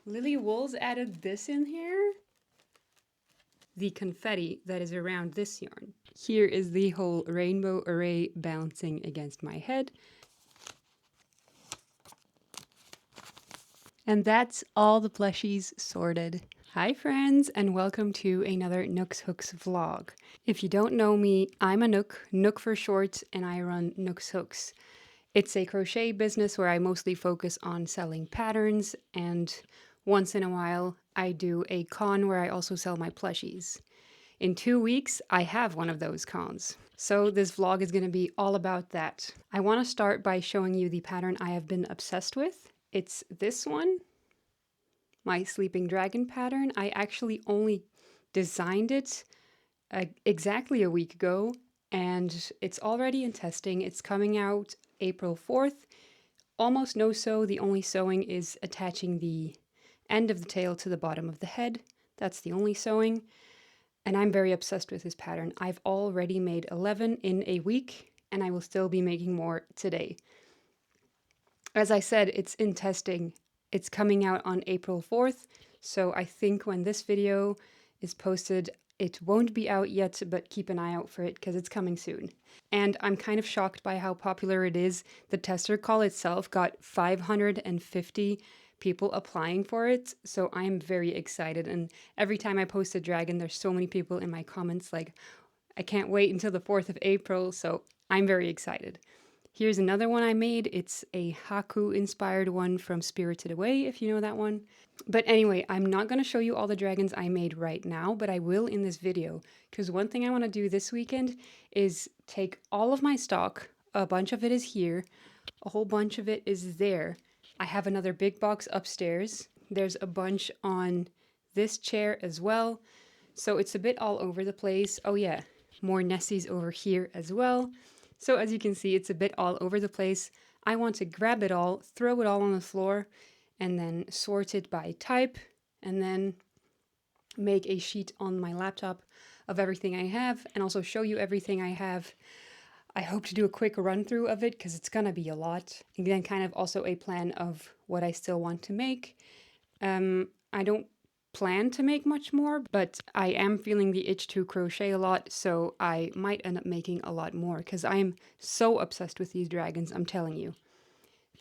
Lily Wool's added this in here. The confetti that is around this yarn. Here is the whole rainbow array bouncing against my head. And that's all the plushies sorted. Hi friends, and welcome to another Nooks Hooks vlog. If you don't know me, I'm a Nook for short, and I run Nooks Hooks. It's a crochet business where I mostly focus on selling patterns, and once in a while I do a con where I also sell my plushies. In 2 weeks, I have one of those cons. So this vlog is going to be all about that. I want to start by showing you the pattern I have been obsessed with. It's this one, my sleeping dragon pattern. I actually only designed it exactly a week ago, and it's already in testing. It's coming out April 4th. Almost no sew. The only sewing is attaching the end of the tail to the bottom of the head. That's the only sewing. And I'm very obsessed with this pattern. I've already made 11 in a week, and I will still be making more today. As I said, it's in testing. It's coming out on April 4th, so I think when this video is posted, it won't be out yet, but keep an eye out for it because it's coming soon. And I'm kind of shocked by how popular it is. The tester call itself got 550 people applying for it, so I'm very excited. And every time I post a dragon, there's so many people in my comments like, I can't wait until the 4th of April, so I'm very excited. Here's another one I made. It's a Haku inspired one from Spirited Away, if you know that one. But anyway, I'm not going to show you all the dragons I made right now, but I will in this video, because one thing I want to do this weekend is take all of my stock. A bunch of it is here. A whole bunch of it is there. I have another big box upstairs. There's a bunch on this chair as well. So it's a bit all over the place. Oh yeah, more Nessies over here as well. So as you can see, it's a bit all over the place. I want to grab it all, throw it all on the floor, and then sort it by type, and then make a sheet on my laptop of everything I have, and also show you everything I have. I hope to do a quick run through of it because it's gonna be a lot. And then kind of also a plan of what I still want to make. I don't plan to make much more, but I am feeling the itch to crochet a lot, so I might end up making a lot more because I am so obsessed with these dragons, I'm telling you.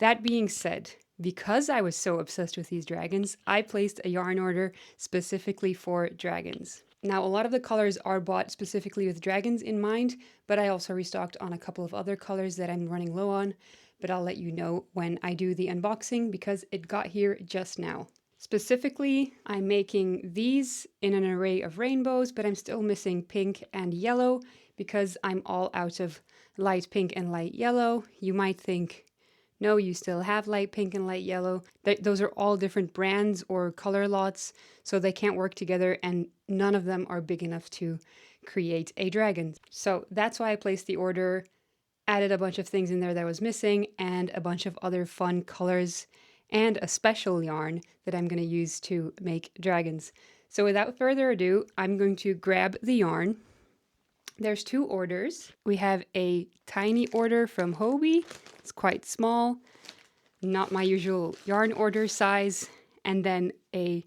That being said, because I was so obsessed with these dragons, I placed a yarn order specifically for dragons. Now, a lot of the colors are bought specifically with dragons in mind, but I also restocked on a couple of other colors that I'm running low on, but I'll let you know when I do the unboxing because it got here just now. Specifically, I'm making these in an array of rainbows, but I'm still missing pink and yellow because I'm all out of light pink and light yellow. You might think, no, you still have light pink and light yellow. Those are all different brands or color lots, so they can't work together, and none of them are big enough to create a dragon. So that's why I placed the order, added a bunch of things in there that was missing, and a bunch of other fun colors, and a special yarn that I'm going to use to make dragons. So without further ado, I'm going to grab the yarn. There's 2 orders. We have a tiny order from Hobie. It's quite small, not my usual yarn order size. And then a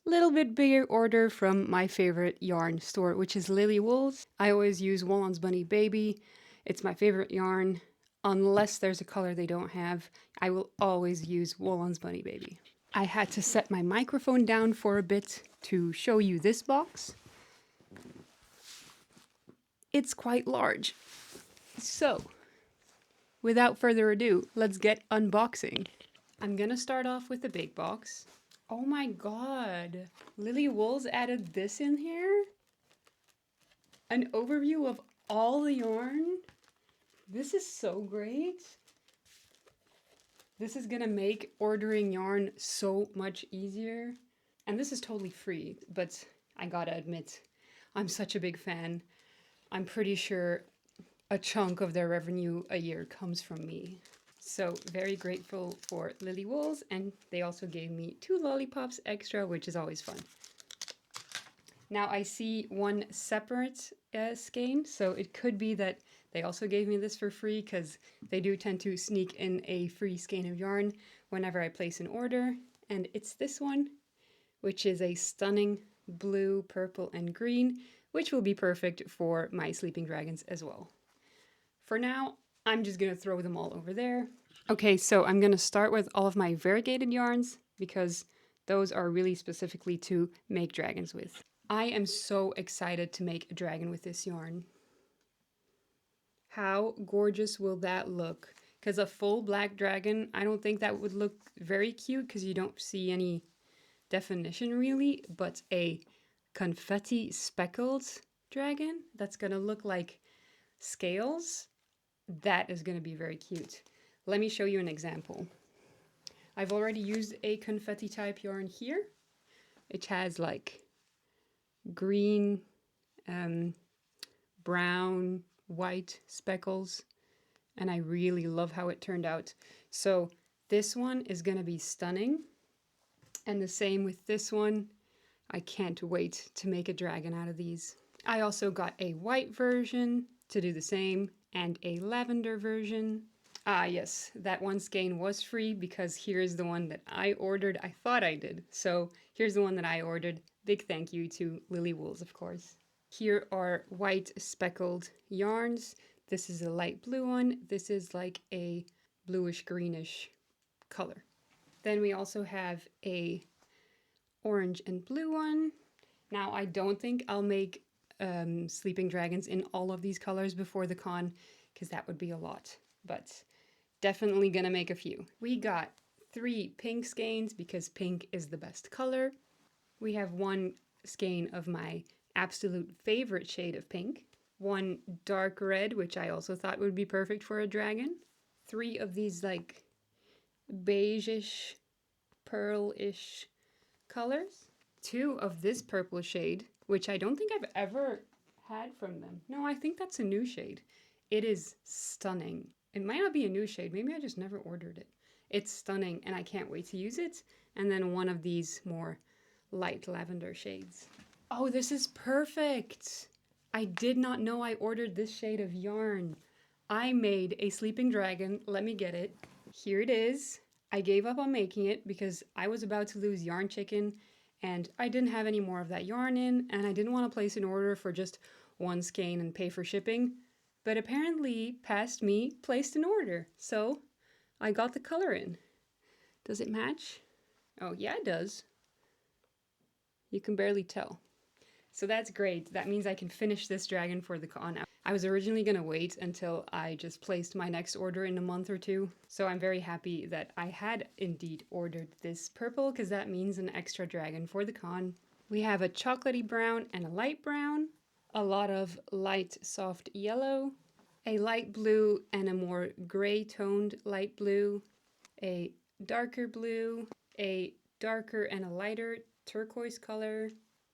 little bit bigger order from my favorite yarn store, which is Lily Wool's. I always use Wool-On's Bunny Baby. It's my favorite yarn. Unless there's a color they don't have, I will always use Wool-On's Bunny Baby. I had to set my microphone down for a bit to show you this box. It's quite large. So, without further ado, let's get unboxing. I'm gonna start off with the big box. Oh my god, Lily Wool's added this in here? An overview of all the yarn? This is so great. This is gonna make ordering yarn so much easier. And this is totally free, but I gotta admit, I'm such a big fan. I'm pretty sure a chunk of their revenue a year comes from me. So very grateful for Lily Wool's, and they also gave me 2 lollipops extra, which is always fun. Now I see one separate skein, so it could be that they also gave me this for free because they do tend to sneak in a free skein of yarn whenever I place an order. and it's this one, which is a stunning blue, purple, and green, which will be perfect for my sleeping dragons as well. For now, I'm just gonna throw them all over there. Okay, so I'm gonna start with all of my variegated yarns because those are really specifically to make dragons with. I am so excited to make a dragon with this yarn. How gorgeous will that look? Because a full black dragon, I don't think that would look very cute because you don't see any definition really, but a confetti speckled dragon that's gonna look like scales, that is gonna be very cute. Let me show you an example. I've already used a confetti type yarn here. It has like green, brown, white speckles, and I really love how it turned out. So this one is gonna be stunning, and the same with this one. I can't wait to make a dragon out of these. I also got a white version to do the same and a lavender version. Ah yes, that one skein was free because here's the one that I ordered. I thought I did. So here's the one that I ordered. Big thank you to Lily Wools, of course. Here are white speckled yarns. This is a light blue one. This is like a bluish greenish color. Then we also have a orange and blue one. Now I don't think I'll make sleeping dragons in all of these colors before the con because that would be a lot, but definitely gonna make a few. We got 3 pink skeins because pink is the best color. We have 1 skein of my absolute favorite shade of pink, 1 dark red, which I also thought would be perfect for a dragon, 3 of these like beige-ish, pearl-ish colors, 2 of this purple shade, which I don't think I've ever had from them. No, I think that's a new shade. It is stunning. It might not be a new shade, maybe I just never ordered it. It's stunning and I can't wait to use it. And then 1 of these more light lavender shades. Oh, this is perfect! I did not know I ordered this shade of yarn. I made a sleeping dragon. Let me get it. Here it is. I gave up on making it because I was about to lose yarn chicken and I didn't have any more of that yarn in, and I didn't want to place an order for just 1 skein and pay for shipping. But apparently, past me placed an order, so I got the color in. Does it match? Oh, yeah, it does. You can barely tell. So that's great. That means I can finish this dragon for the con. I was originally going to wait until I just placed my next order in a month or 2. So I'm very happy that I had indeed ordered this purple because that means an extra dragon for the con. We have a chocolatey brown and a light brown, a lot of light soft yellow, a light blue and a more gray toned light blue, a darker blue, a darker and a lighter turquoise color,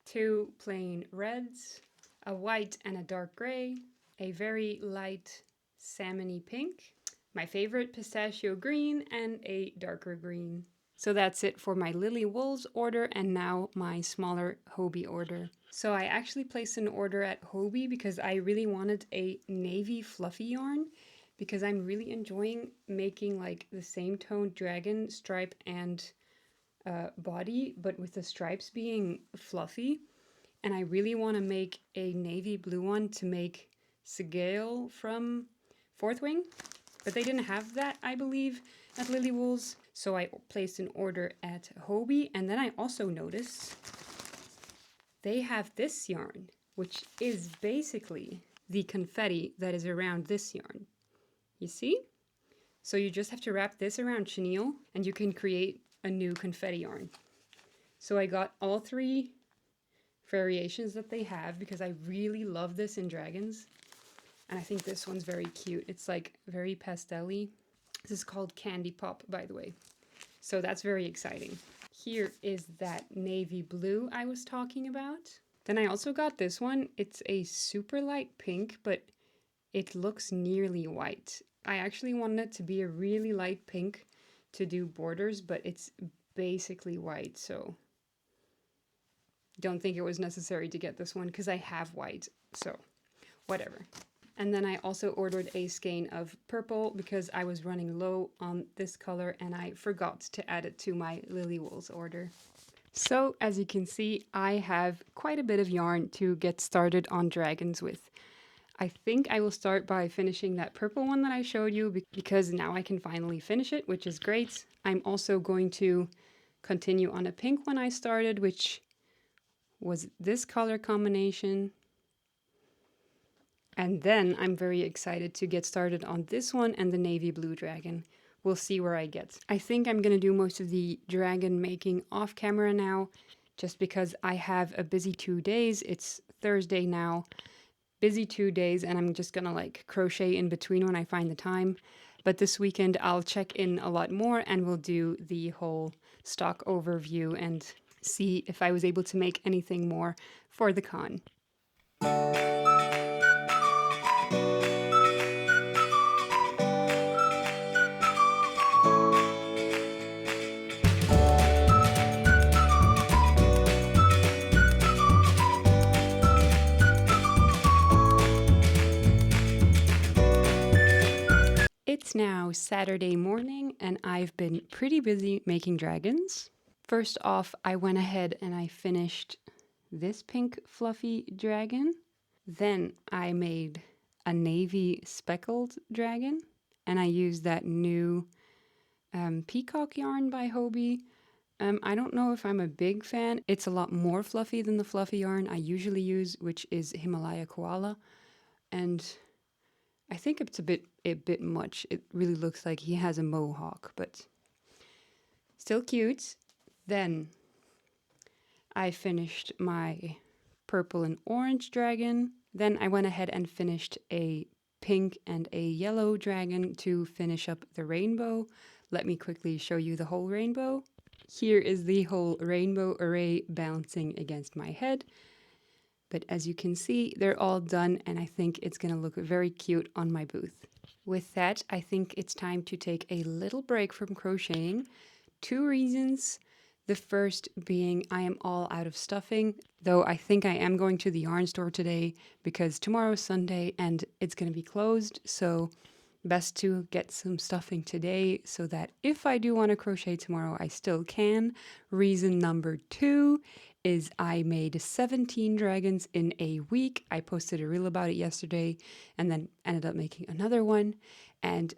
2 plain reds, a white and a dark gray, a very light salmony pink, my favorite pistachio green, and a darker green. So that's it for my Lily Wools order and now my smaller Hobie order. So I actually placed an order at Hobie because I really wanted a navy fluffy yarn because I'm really enjoying making like the same toned dragon stripe and body, but with the stripes being fluffy. And I really want to make a navy blue one to make Sigale from Fourth Wing, but they didn't have that, I believe, at Lily Wools. So I placed an order at Hobie, and then I also noticed they have this yarn, which is basically the confetti that is around this yarn. You see? So you just have to wrap this around chenille, and you can create a new confetti yarn. So I got all 3 variations that they have because I really love this in dragons, and I think this one's very cute. It's like very pastel-y. This is called Candy Pop, by the way, so that's very exciting. Here is that navy blue I was talking about. Then I also got this one. It's a super light pink, but it looks nearly white. I actually wanted it to be a really light pink to do borders, but it's basically white, so don't think it was necessary to get this one because I have white, so whatever. And then I also ordered a skein of purple because I was running low on this color and I forgot to add it to my Lily Wools order. So as you can see, I have quite a bit of yarn to get started on dragons with. I think I will start by finishing that purple one that I showed you because now I can finally finish it, which is great. I'm also going to continue on a pink one I started, which was this color combination. And then I'm very excited to get started on this one and the navy blue dragon. We'll see where I get. I think I'm going to do most of the dragon making off camera now, just because I have a busy 2 days. It's Thursday now. Busy 2 days, and I'm just gonna like crochet in between when I find the time. But this weekend I'll check in a lot more and we'll do the whole stock overview and see if I was able to make anything more for the con. It's now Saturday morning and I've been pretty busy making dragons. First off, I went ahead and I finished this pink fluffy dragon. Then I made a navy speckled dragon and I used that new peacock yarn by Hobie. I don't know if I'm a big fan. It's a lot more fluffy than the fluffy yarn I usually use, which is Himalaya Koala. And I think it's a bit much. It really looks like he has a mohawk, but still cute. Then I finished my purple and orange dragon. Then I went ahead and finished a pink and a yellow dragon to finish up the rainbow. Let me quickly show you the whole rainbow. Here is the whole rainbow array bouncing against my head. But as you can see, they're all done and I think it's going to look very cute on my booth. With that, I think it's time to take a little break from crocheting. 2 reasons. The first being I am all out of stuffing, though I think I am going to the yarn store today because tomorrow's Sunday and it's going to be closed. So best to get some stuffing today so that if I do want to crochet tomorrow, I still can. Reason number 2 is I made 17 dragons in a week. I posted a reel about it yesterday and then ended up making another one. And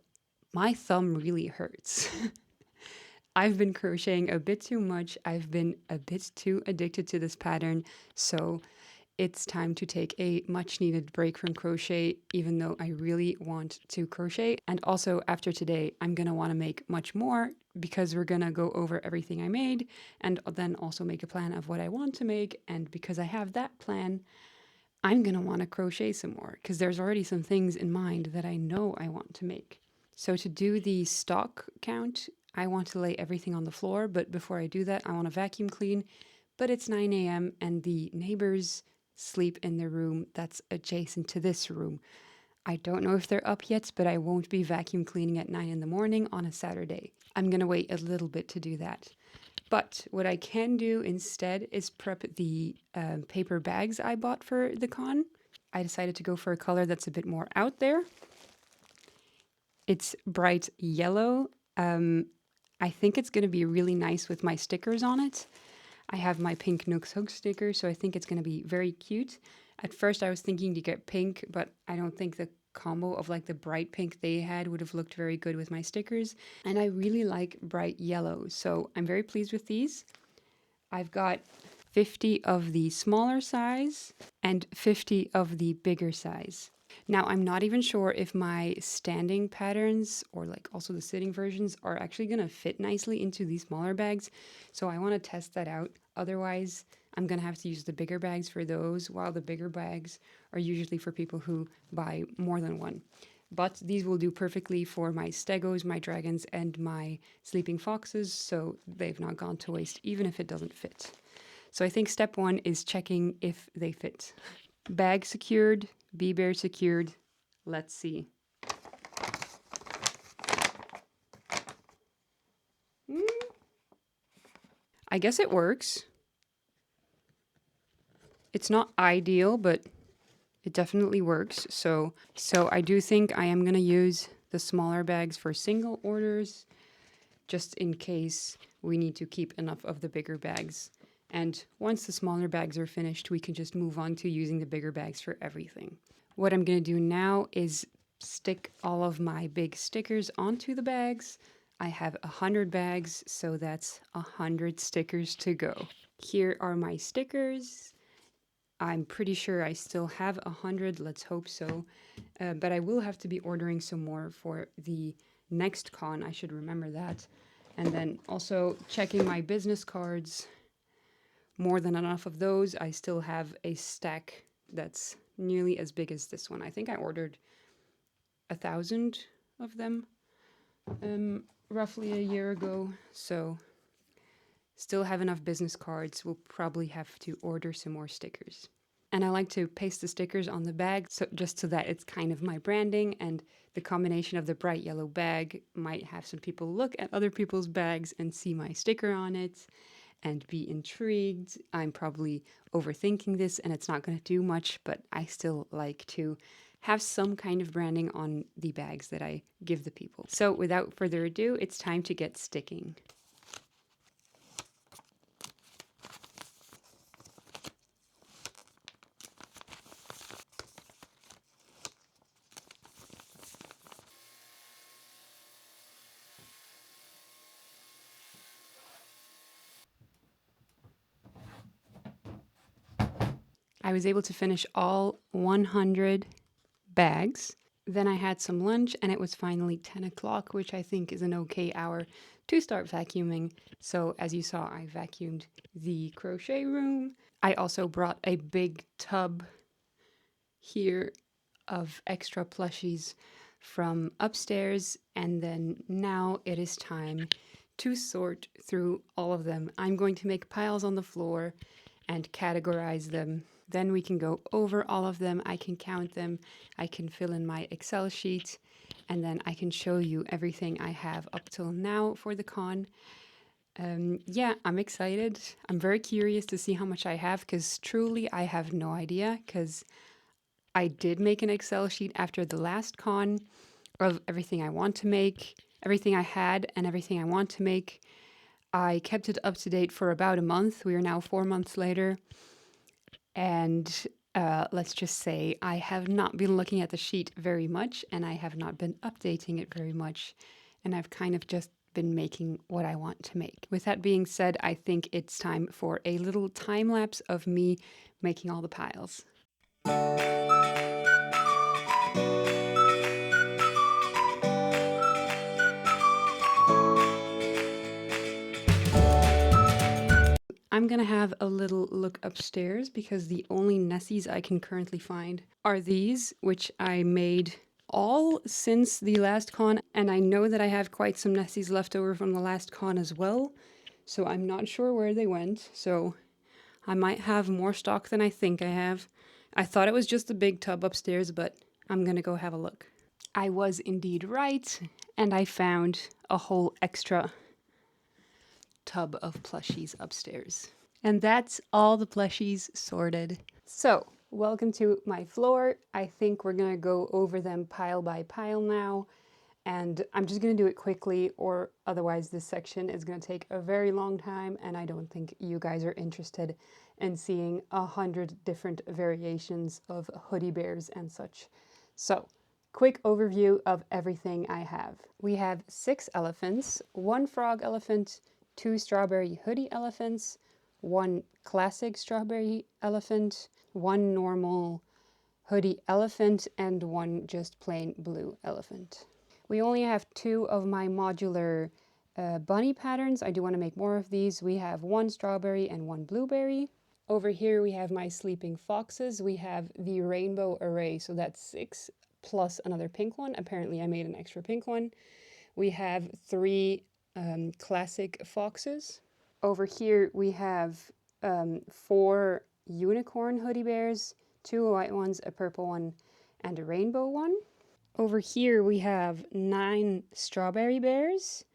my thumb really hurts. I've been crocheting a bit too much. I've been a bit too addicted to this pattern. So it's time to take a much needed break from crochet, even though I really want to crochet. And also after today, I'm going to want to make much more because we're going to go over everything I made and then also make a plan of what I want to make. And because I have that plan, I'm going to want to crochet some more because there's already some things in mind that I know I want to make. So to do the stock count, I want to lay everything on the floor, but before I do that, I want to vacuum clean. But it's 9 a.m. and the neighbors sleep in the room that's adjacent to this room. I don't know if they're up yet, but I won't be vacuum cleaning at 9 in the morning on a Saturday. I'm going to wait a little bit to do that. But what I can do instead is prep the paper bags I bought for the con. I decided to go for a color that's a bit more out there. It's bright yellow. I think it's going to be really nice with my stickers on it. I have my pink Nooks Hook sticker, so I think it's going to be very cute. At first I was thinking to get pink, but I don't think the combo of like the bright pink they had would have looked very good with my stickers. And I really like bright yellow, so I'm very pleased with these. I've got 50 of the smaller size and 50 of the bigger size. Now, I'm not even sure if my standing patterns or like also the sitting versions are actually going to fit nicely into these smaller bags. So I want to test that out. Otherwise, I'm going to have to use the bigger bags for those, while the bigger bags are usually for people who buy more than one. But these will do perfectly for my stegos, my dragons, and my sleeping foxes, so they've not gone to waste, even if it doesn't fit. So I think step 1 is checking if they fit. Bag secured, bee bear secured. Let's see. I guess it works. It's not ideal, but It definitely works. So I do think I am going to use the smaller bags for single orders, just in case we need to keep enough of the bigger bags. And once the smaller bags are finished, we can just move on to using the bigger bags for everything. What I'm going to do now is stick all of my big stickers onto the bags. I have 100 bags, so that's 100 stickers to go. Here are my stickers. I'm pretty sure I still have 100, let's hope so. But I will have to be ordering some more for the next con, I should remember that. And then also checking my business cards. More than enough of those. I still have a stack that's nearly as big as this one. I think I ordered 1,000 of them roughly a year ago. So still have enough business cards. We'll probably have to order some more stickers. And I like to paste the stickers on the bag just so that it's kind of my branding, and the combination of the bright yellow bag might have some people look at other people's bags and see my sticker on it and be intrigued. I'm probably overthinking this and it's not going to do much, but I still like to have some kind of branding on the bags that I give the people. So without further ado, it's time to get sticking. I was able to finish all 100 bags. Then I had some lunch and it was finally 10 o'clock, which I think is an okay hour to start vacuuming. So as you saw, I vacuumed the crochet room. I also brought a big tub here of extra plushies from upstairs, and then now it is time to sort through all of them. I'm going to make piles on the floor and categorize them. Then we can go over all of them. I can count them. I can fill in my Excel sheet, and then I can show you everything I have up till now for the con. Yeah, I'm excited. I'm very curious to see how much I have, because truly I have no idea, because I did make an Excel sheet after the last con of everything I want to make, everything I had and everything I want to make. I kept it up to date for about a month. We are now 4 months later. And let's just say I have not been looking at the sheet very much, and I have not been updating it very much. And I've kind of just been making what I want to make. With that being said, I think it's time for a little time lapse of me making all the piles. I'm gonna have a little look upstairs because the only Nessies I can currently find are these, which I made all since the last con, and I know that I have quite some Nessies left over from the last con as well, so I'm not sure where they went, so I might have more stock than I think I have. I thought it was just a big tub upstairs, but I'm gonna go have a look. I was indeed right, and I found a whole extra tub of plushies upstairs. And that's all the plushies sorted. So, welcome to my floor. I think we're gonna go over them pile by pile now. And I'm just gonna do it quickly, or otherwise this section is gonna take a very long time, and I don't think you guys are interested in seeing 100 different variations of hoodie bears and such. So, quick overview of everything I have. We have 6 elephants, 1 frog elephant, 2 strawberry hoodie elephants, 1 classic strawberry elephant, 1 normal hoodie elephant, and 1 just plain blue elephant. We only have 2 of my modular bunny patterns. I do want to make more of these. We have 1 strawberry and 1 blueberry. Over here we have my sleeping foxes. We have the rainbow array, so that's 6 plus another pink one. Apparently I made an extra pink one. We have 3 classic foxes. Over here we have 4 unicorn hoodie bears, 2 white ones, a purple one, and a rainbow one. Over here we have 9 strawberry bears.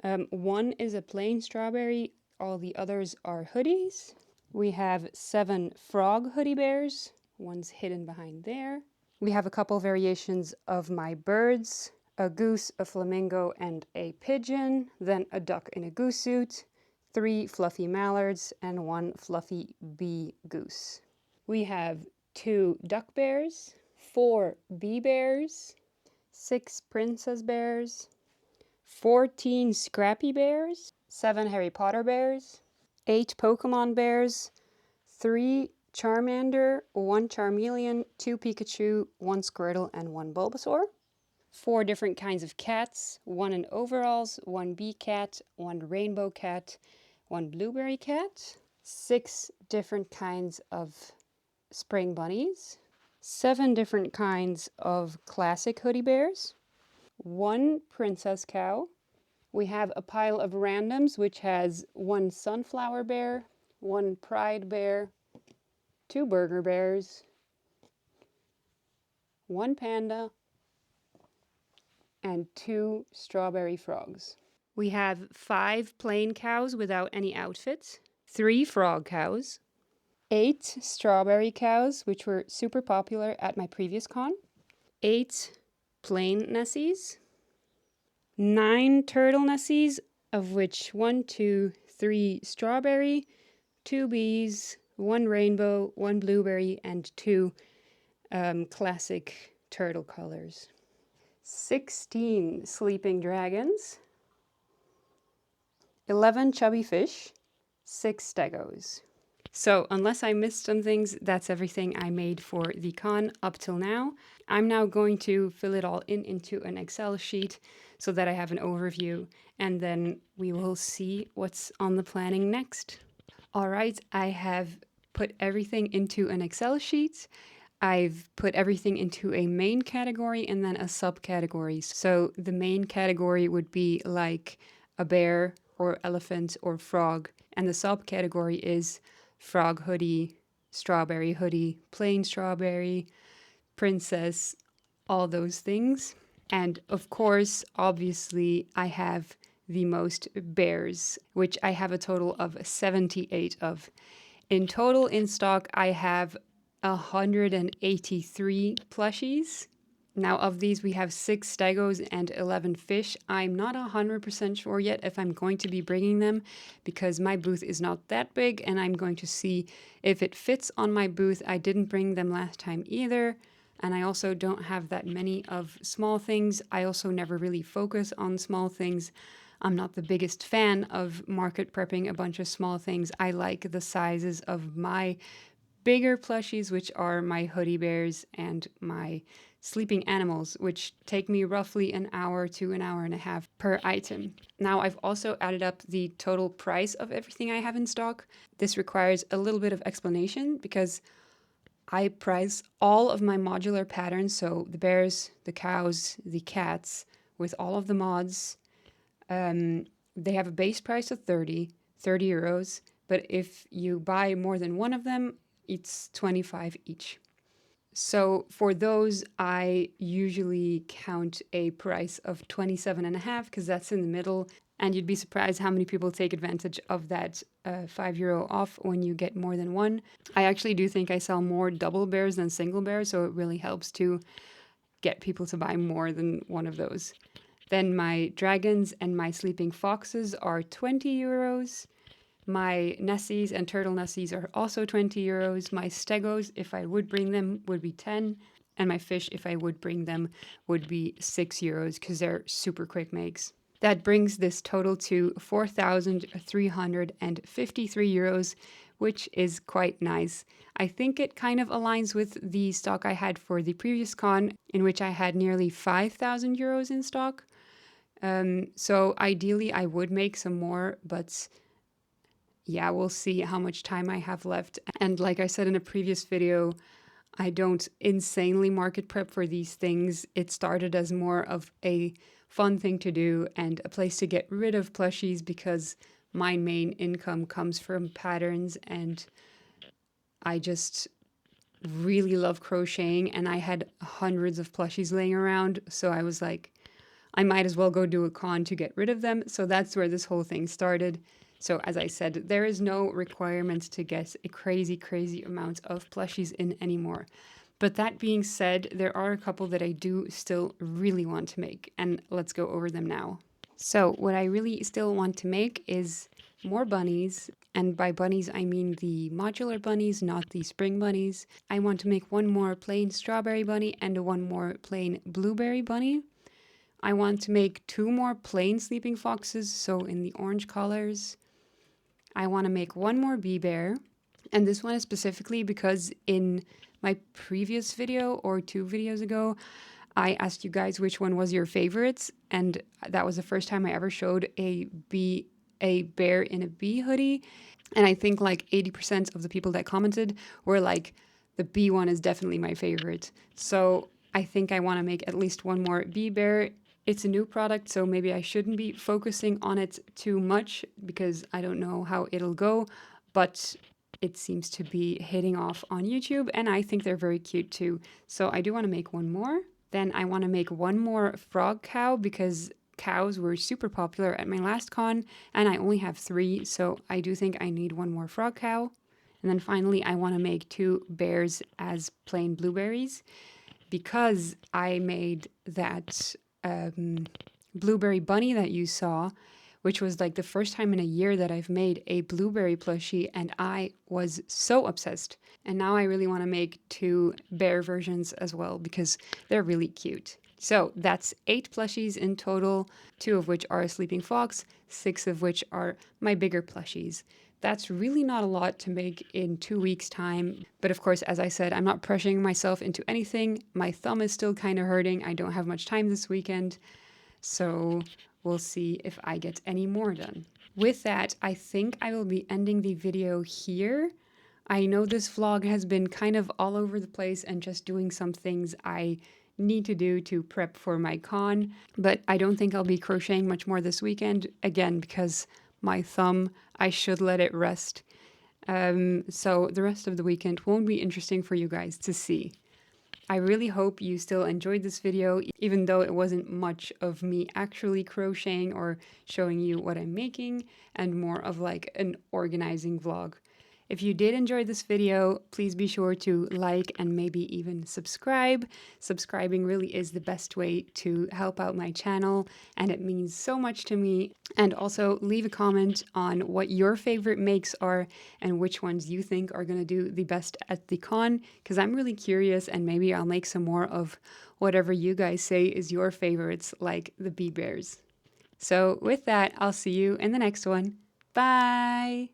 1 is a plain strawberry, all the others are hoodies. We have 7 frog hoodie bears, One's hidden behind there. We have a couple variations of my birds, a goose, a flamingo, and a pigeon, then a duck in a goose suit, 3 fluffy mallards, and 1 fluffy bee goose. We have 2 duck bears, 4 bee bears, 6 princess bears, 14 scrappy bears, 7 Harry Potter bears, 8 Pokemon bears, 3 Charmander, 1 Charmeleon, 2 Pikachu, 1 Squirtle, and 1 Bulbasaur. 4 different kinds of cats, 1 in overalls, 1 bee cat, 1 rainbow cat, 1 blueberry cat. 6 different kinds of spring bunnies. 7 different kinds of classic hoodie bears. 1 princess cow. We have a pile of randoms, which has 1 sunflower bear, 1 pride bear, 2 burger bears, 1 panda, and 2 strawberry frogs. We have 5 plain cows without any outfits, 3 frog cows, 8 strawberry cows, which were super popular at my previous con, 8 plain Nessies, 9 turtle Nessies, of which 1, 2, 3 strawberry, 2 bees, 1 rainbow, 1 blueberry, and 2 classic turtle colors. 16 sleeping dragons, 11 chubby fish, 6 stegos. So unless I missed some things, that's everything I made for the con up till now. I'm now going to fill it all into an Excel sheet so that I have an overview, and then we will see what's on the planning next. All right, I have put everything into an Excel sheet. I've put everything into a main category and then a subcategory. So the main category would be like a bear or elephant or frog, and the subcategory is frog hoodie, strawberry hoodie, plain strawberry, princess, all those things. And of course, obviously, I have the most bears, which I have a total of 78 of. In total in stock, I have 183 plushies. Now, of these, we have 6 stegos and 11 fish. I'm not 100% sure yet if I'm going to be bringing them because my booth is not that big, and I'm going to see if it fits on my booth. I didn't bring them last time either, and I also don't have that many of small things. I also never really focus on small things. I'm not the biggest fan of market prepping a bunch of small things. I like the sizes of my bigger plushies, which are my hoodie bears and my sleeping animals, which take me roughly an hour to an hour and a half per item. Now, I've also added up the total price of everything I have in stock. This requires a little bit of explanation because I price all of my modular patterns, so the bears, the cows, the cats, with all of the mods. They have a base price of 30 euros, but if you buy more than one of them, it's 25 each. So for those, I usually count a price of 27.5 because that's in the middle. And you'd be surprised how many people take advantage of that €5 off when you get more than one. I actually do think I sell more double bears than single bears, so it really helps to get people to buy more than one of those. Then my dragons and my sleeping foxes are 20 euros. My Nessies and turtle Nessies are also 20 euros. My stegos, if I would bring them, would be 10. And my fish, if I would bring them, would be 6 euros because they're super quick makes. That brings this total to 4,353 euros, which is quite nice. I think it kind of aligns with the stock I had for the previous con, in which I had nearly 5,000 euros in stock. So ideally, I would make some more, but yeah, we'll see how much time I have left. And like I said in a previous video, I don't insanely market prep for these things. It started as more of a fun thing to do and a place to get rid of plushies because my main income comes from patterns, and I just really love crocheting, and I had hundreds of plushies laying around, so I was like, I might as well go do a con to get rid of them. So that's where this whole thing started. So as I said, there is no requirement to get a crazy amount of plushies in anymore. But that being said, there are a couple that I do still really want to make, and let's go over them now. So what I really still want to make is more bunnies, and by bunnies I mean the modular bunnies, not the spring bunnies. I want to make one more plain strawberry bunny and one more plain blueberry bunny. I want to make 2 more plain sleeping foxes, so in the orange colors. I want to make one more bee bear, and this one is specifically because in my previous video or 2 videos ago, I asked you guys which one was your favorites, and that was the first time I ever showed a bear in a bee hoodie. And I think like 80% of the people that commented were like, the bee one is definitely my favorite. So I think I want to make at least one more bee bear. It's a new product, so maybe I shouldn't be focusing on it too much because I don't know how it'll go, but it seems to be hitting off on YouTube, and I think they're very cute too. So I do want to make one more. Then I want to make one more frog cow because cows were super popular at my last con, and I only have 3, so I do think I need one more frog cow. And then finally, I want to make 2 bears as plain blueberries because I made that blueberry bunny that you saw, which was like the first time in a year that I've made a blueberry plushie, and I was so obsessed. And now I really want to make 2 bear versions as well because they're really cute. So that's 8 plushies in total, 2 of which are a sleeping fox, 6 of which are my bigger plushies. That's really not a lot to make in 2 weeks' time. But of course, as I said, I'm not pressuring myself into anything. My thumb is still kind of hurting. I don't have much time this weekend. So we'll see if I get any more done. With that, I think I will be ending the video here. I know this vlog has been kind of all over the place and just doing some things I need to do to prep for my con, but I don't think I'll be crocheting much more this weekend, again, because my thumb, I should let it rest. So the rest of the weekend won't be interesting for you guys to see. I really hope you still enjoyed this video, even though it wasn't much of me actually crocheting or showing you what I'm making, and more of like an organizing vlog. If you did enjoy this video, please be sure to like and maybe even subscribe. Subscribing really is the best way to help out my channel, and it means so much to me. And also leave a comment on what your favorite makes are and which ones you think are going to do the best at the con, because I'm really curious, and maybe I'll make some more of whatever you guys say is your favorites, like the bee bears. So with that, I'll see you in the next one. Bye!